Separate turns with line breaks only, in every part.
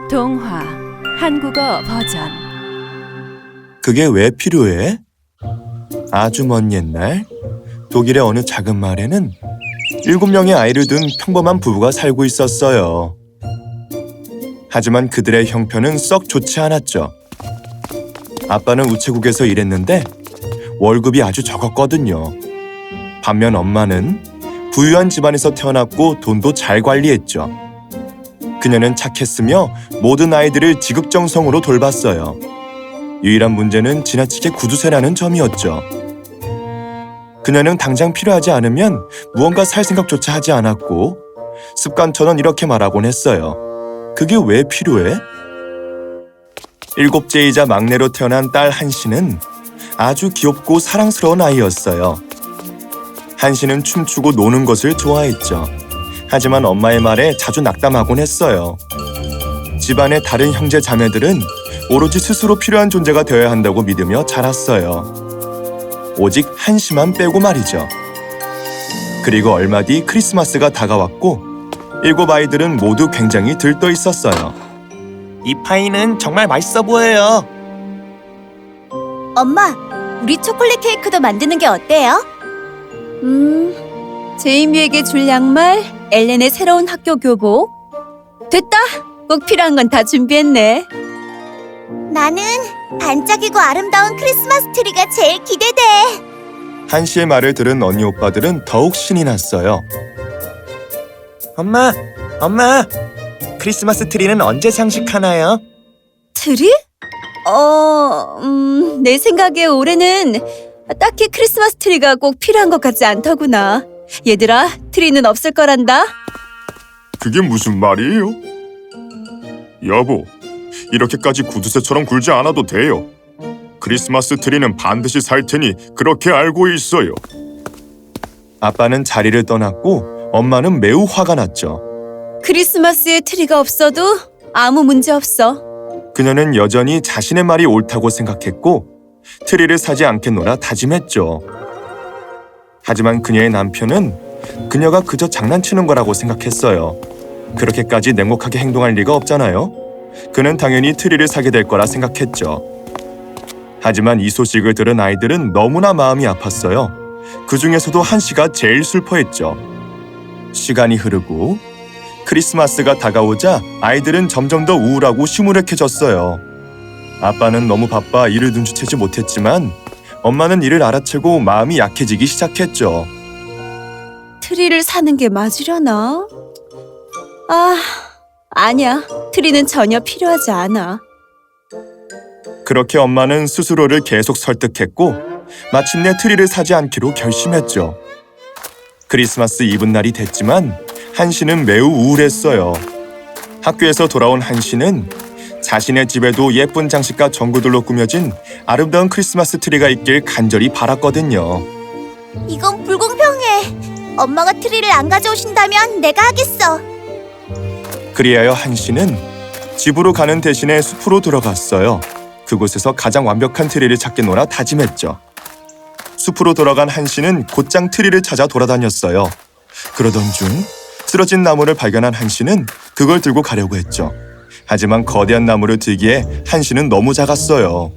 동화 한국어 버전.
그게 왜 필요해? 아주 먼 옛날 독일의 어느 작은 마을에는 7명의 아이를 둔 평범한 부부가 살고 있었어요. 하지만 그들의 형편은 썩 좋지 않았죠. 아빠는 우체국에서 일했는데 월급이 아주 적었거든요. 반면 엄마는 부유한 집안에서 태어났고 돈도 잘 관리했죠. 그녀는 착했으며 모든 아이들을 지극정성으로 돌봤어요. 유일한 문제는 지나치게 구두쇠라는 점이었죠. 그녀는 당장 필요하지 않으면 무언가 살 생각조차 하지 않았고 습관처럼 이렇게 말하곤 했어요. 그게 왜 필요해? 7째이자 막내로 태어난 딸 한씨는 아주 귀엽고 사랑스러운 아이였어요. 한씨는 춤추고 노는 것을 좋아했죠. 하지만 엄마의 말에 자주 낙담하곤 했어요. 집안의 다른 형제 자매들은 오로지 스스로 필요한 존재가 되어야 한다고 믿으며 자랐어요. 오직 한씨만 빼고 말이죠. 그리고 얼마 뒤 크리스마스가 다가왔고 7 아이들은 모두 굉장히 들떠 있었어요.
이 파이는 정말 맛있어 보여요.
엄마, 우리 초콜릿 케이크도 만드는 게 어때요?
제이미에게 줄 양말, 엘렌의 새로운 학교 교복. 됐다! 꼭 필요한 건 다 준비했네.
나는 반짝이고 아름다운 크리스마스 트리가 제일 기대돼.
한씨의 말을 들은 언니 오빠들은 더욱 신이 났어요.
엄마, 크리스마스 트리는 언제 장식하나요?
트리? 내 생각에 올해는 딱히 크리스마스 트리가 꼭 필요한 것 같지 않더구나. 얘들아, 트리는 없을 거란다.
그게 무슨 말이에요? 여보, 이렇게까지 구두쇠처럼 굴지 않아도 돼요. 크리스마스 트리는 반드시 살 테니 그렇게 알고 있어요.
아빠는 자리를 떠났고 엄마는 매우 화가 났죠.
크리스마스에 트리가 없어도 아무 문제 없어.
그녀는 여전히 자신의 말이 옳다고 생각했고 트리를 사지 않겠노라 다짐했죠. 하지만 그녀의 남편은 그녀가 그저 장난치는 거라고 생각했어요. 그렇게까지 냉혹하게 행동할 리가 없잖아요. 그는 당연히 트리를 사게 될 거라 생각했죠. 하지만 이 소식을 들은 아이들은 너무나 마음이 아팠어요. 그 중에서도 한씨가 제일 슬퍼했죠. 시간이 흐르고 크리스마스가 다가오자 아이들은 점점 더 우울하고 시무룩해졌어요. 아빠는 너무 바빠 일을 눈치채지 못했지만 엄마는 이를 알아채고 마음이 약해지기 시작했죠.
트리를 사는 게 맞으려나? 아니야. 트리는 전혀 필요하지 않아.
그렇게 엄마는 스스로를 계속 설득했고 마침내 트리를 사지 않기로 결심했죠. 크리스마스 이브날이 됐지만 한씨는 매우 우울했어요. 학교에서 돌아온 한씨는 자신의 집에도 예쁜 장식과 전구들로 꾸며진 아름다운 크리스마스 트리가 있길 간절히 바랐거든요.
이건 불공평해. 엄마가 트리를 안 가져오신다면 내가 하겠어.
그리하여 한씨는 집으로 가는 대신에 숲으로 들어갔어요. 그곳에서 가장 완벽한 트리를 찾겠노라 다짐했죠. 숲으로 돌아간 한씨는 곧장 트리를 찾아 돌아다녔어요. 그러던 중 쓰러진 나무를 발견한 한씨는 그걸 들고 가려고 했죠. 하지만 거대한 나무를 들기에 한씨는 너무 작았어요.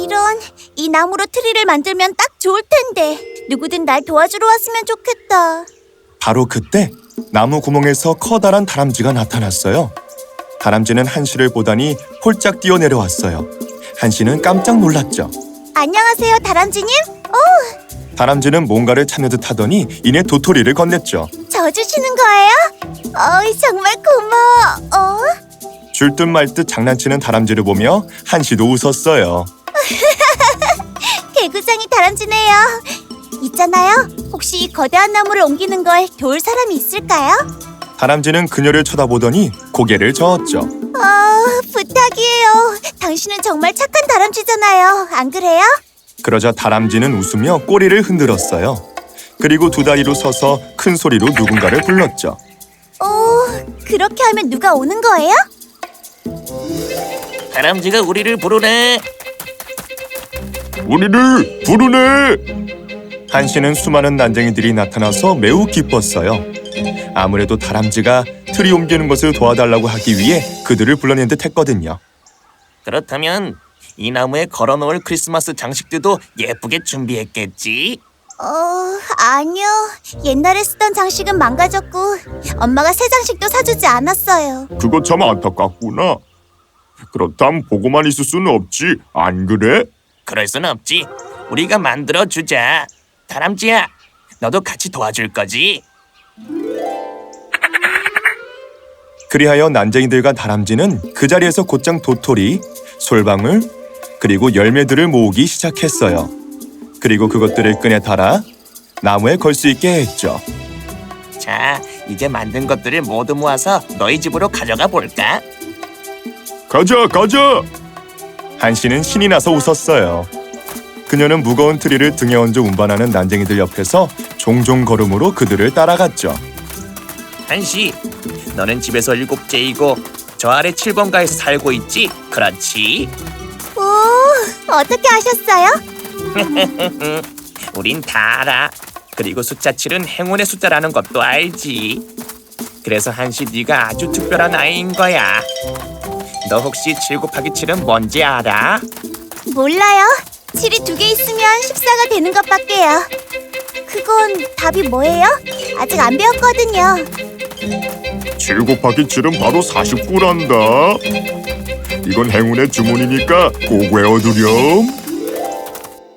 이런. 이 나무로 트리를 만들면 딱 좋을 텐데. 누구든 날 도와주러 왔으면 좋겠다.
바로 그때 나무 구멍에서 커다란 다람쥐가 나타났어요. 다람쥐는 한씨를 보다니 폴짝 뛰어내려왔어요. 한씨는 깜짝 놀랐죠.
안녕하세요, 다람쥐님.
다람쥐는 뭔가를 찾는 듯 하더니 이내 도토리를 건넸죠.
저 주시는 거예요? 정말 고마워.
줄 듯 말 듯 장난치는 다람쥐를 보며 한씨도 웃었어요.
개구장이 다람쥐네요. 있잖아요. 혹시 이 거대한 나무를 옮기는 걸 도울 사람이 있을까요?
다람쥐는 그녀를 쳐다보더니 고개를 저었죠.
부탁이에요. 당신은 정말 착한 다람쥐잖아요. 안 그래요?
그러자 다람쥐는 웃으며 꼬리를 흔들었어요. 그리고 2 다리로 서서 큰 소리로 누군가를 불렀죠.
그렇게 하면 누가 오는 거예요?
다람쥐가 우리를 부르네.
우리를 부르네!
한씨는 수많은 난쟁이들이 나타나서 매우 기뻤어요. 아무래도 다람쥐가 트리 옮기는 것을 도와달라고 하기 위해 그들을 불러낸 듯 했거든요.
그렇다면 이 나무에 걸어놓을 크리스마스 장식들도 예쁘게 준비했겠지?
아니요. 옛날에 쓰던 장식은 망가졌고 엄마가 새 장식도 사주지 않았어요.
그거 참 안타깝구나. 그렇담 보고만 있을 수는 없지, 안 그래?
그럴 순 없지. 우리가 만들어주자. 다람쥐야, 너도 같이 도와줄 거지?
그리하여 난쟁이들과 다람쥐는 그 자리에서 곧장 도토리, 솔방울, 그리고 열매들을 모으기 시작했어요. 그리고 그것들을 끈에 달아 나무에 걸 수 있게 했죠.
자, 이제 만든 것들을 모두 모아서 너희 집으로 가져가 볼까?
가자, 가자!
한씨는 신이 나서 웃었어요. 그녀는 무거운 트리를 등에 얹어 운반하는 난쟁이들 옆에서 종종 걸음으로 그들을 따라갔죠.
한시, 너는 집에서 7째이고 저 아래 7번가에서 살고 있지? 그렇지?
오, 어떻게 아셨어요?
우린 다 알아. 그리고 숫자 7은 행운의 숫자라는 것도 알지. 그래서 한시 네가 아주 특별한 아이인 거야. 너 혹시 7 곱하기 7은 뭔지 알아?
몰라요. 7이 2개 있으면 14가 되는 것밖에요. 그건 답이 뭐예요? 아직 안 배웠거든요.
7 곱하기 7은 바로 49란다. 이건 행운의 주문이니까 꼭 외워두렴.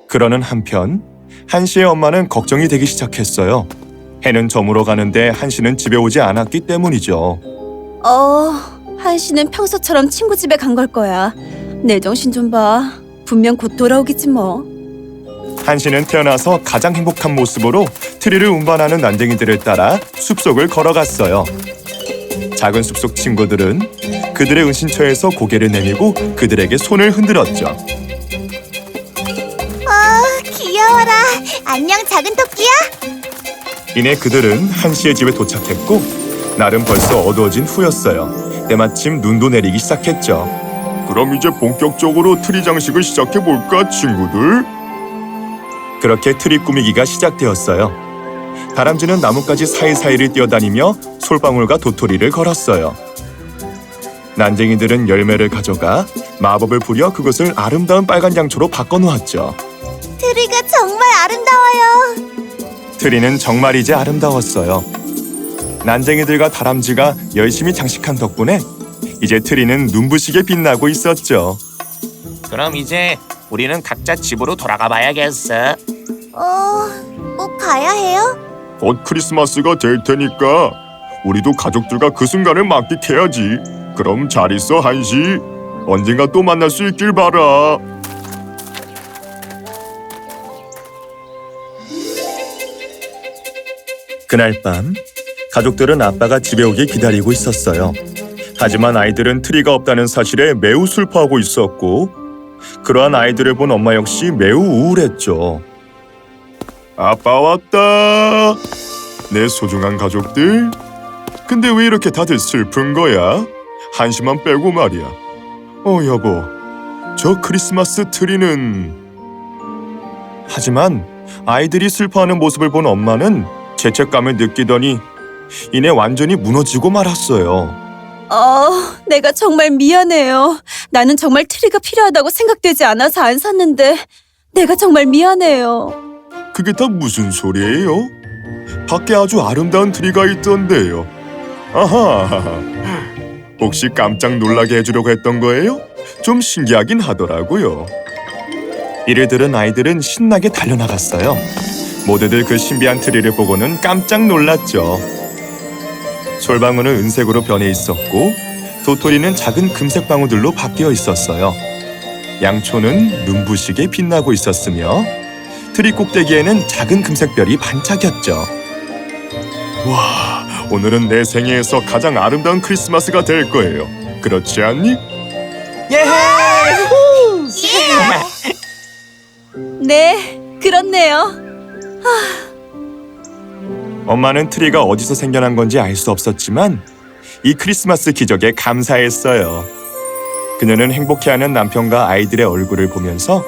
그러는 한편 한씨의 엄마는 걱정이 되기 시작했어요. 해는 저물어 가는데 한씨는 집에 오지 않았기 때문이죠.
한씨는 평소처럼 친구 집에 간 걸 거야. 내 정신 좀 봐. 분명 곧 돌아오겠지 뭐.
한씨는 태어나서 가장 행복한 모습으로 트리를 운반하는 난쟁이들을 따라 숲속을 걸어갔어요. 작은 숲속 친구들은 그들의 은신처에서 고개를 내밀고 그들에게 손을 흔들었죠.
귀여워라. 안녕, 작은 토끼야.
이내 그들은 한씨의 집에 도착했고 날은 벌써 어두워진 후였어요. 때마침 눈도 내리기 시작했죠.
그럼 이제 본격적으로 트리 장식을 시작해볼까, 친구들?
그렇게 트리 꾸미기가 시작되었어요. 다람쥐는 나뭇가지 사이사이를 뛰어다니며 솔방울과 도토리를 걸었어요. 난쟁이들은 열매를 가져가 마법을 부려 그것을 아름다운 빨간 양초로 바꿔놓았죠.
트리가 정말 아름다워요.
트리는 정말 이제 아름다웠어요. 난쟁이들과 다람쥐가 열심히 장식한 덕분에 이제 트리는 눈부시게 빛나고 있었죠.
그럼 이제 우리는 각자 집으로 돌아가 봐야겠어.
꼭 가야 해요?
곧 크리스마스가 될 테니까 우리도 가족들과 그 순간을 만끽해야지. 그럼 잘 있어, 한시. 언젠가 또 만날 수 있길 바라.
그날 밤 가족들은 아빠가 집에 오길 기다리고 있었어요. 하지만 아이들은 트리가 없다는 사실에 매우 슬퍼하고 있었고 그러한 아이들을 본 엄마 역시 매우 우울했죠.
아빠 왔다. 내 소중한 가족들. 근데 왜 이렇게 다들 슬픈 거야? 한시만 빼고 말이야. 여보, 저 크리스마스 트리는...
하지만 아이들이 슬퍼하는 모습을 본 엄마는 죄책감을 느끼더니 이내 완전히 무너지고 말았어요.
내가 정말 미안해요. 나는 정말 트리가 필요하다고 생각되지 않아서 안 샀는데 내가 정말 미안해요.
그게 다 무슨 소리예요? 밖에 아주 아름다운 트리가 있던데요. 아하, 혹시 깜짝 놀라게 해주려고 했던 거예요? 좀 신기하긴 하더라고요.
이를 들은 아이들은 신나게 달려나갔어요. 모두들 그 신비한 트리를 보고는 깜짝 놀랐죠. 솔방울은 은색으로 변해 있었고 도토리는 작은 금색 방울들로 바뀌어 있었어요. 양초는 눈부시게 빛나고 있었으며 트리 꼭대기에는 작은 금색 별이 반짝였죠.
와, 오늘은 내 생애에서 가장 아름다운 크리스마스가 될 거예요. 그렇지 않니?
네, 그렇네요.
엄마는 트리가 어디서 생겨난 건지 알 수 없었지만 이 크리스마스 기적에 감사했어요. 그녀는 행복해하는 남편과 아이들의 얼굴을 보면서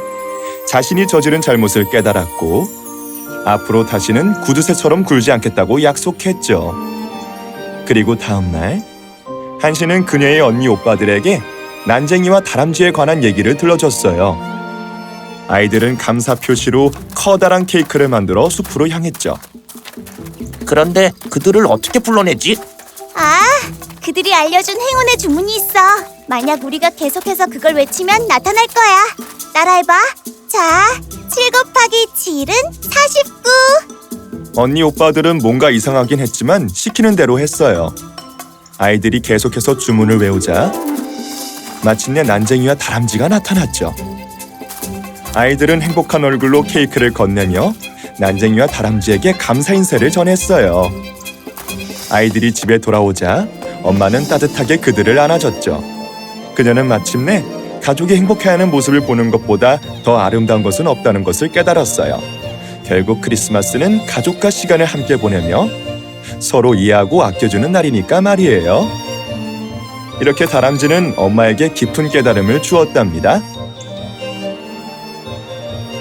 자신이 저지른 잘못을 깨달았고 앞으로 다시는 구두쇠처럼 굴지 않겠다고 약속했죠. 그리고 다음 날 한시는 그녀의 언니 오빠들에게 난쟁이와 다람쥐에 관한 얘기를 들려줬어요. 아이들은 감사 표시로 커다란 케이크를 만들어 숲으로 향했죠.
그런데 그들을 어떻게 불러내지?
아, 그들이 알려준 행운의 주문이 있어. 만약 우리가 계속해서 그걸 외치면 나타날 거야. 따라해봐. 자, 7 곱하기 7은 49.
언니 오빠들은 뭔가 이상하긴 했지만 시키는 대로 했어요. 아이들이 계속해서 주문을 외우자 마침내 난쟁이와 다람쥐가 나타났죠. 아이들은 행복한 얼굴로 케이크를 건네며 난쟁이와 다람쥐에게 감사 인사를 전했어요. 아이들이 집에 돌아오자 엄마는 따뜻하게 그들을 안아줬죠. 그녀는 마침내 가족이 행복해하는 모습을 보는 것보다 더 아름다운 것은 없다는 것을 깨달았어요. 결국 크리스마스는 가족과 시간을 함께 보내며 서로 이해하고 아껴주는 날이니까 말이에요. 이렇게 다람쥐는 엄마에게 깊은 깨달음을 주었답니다.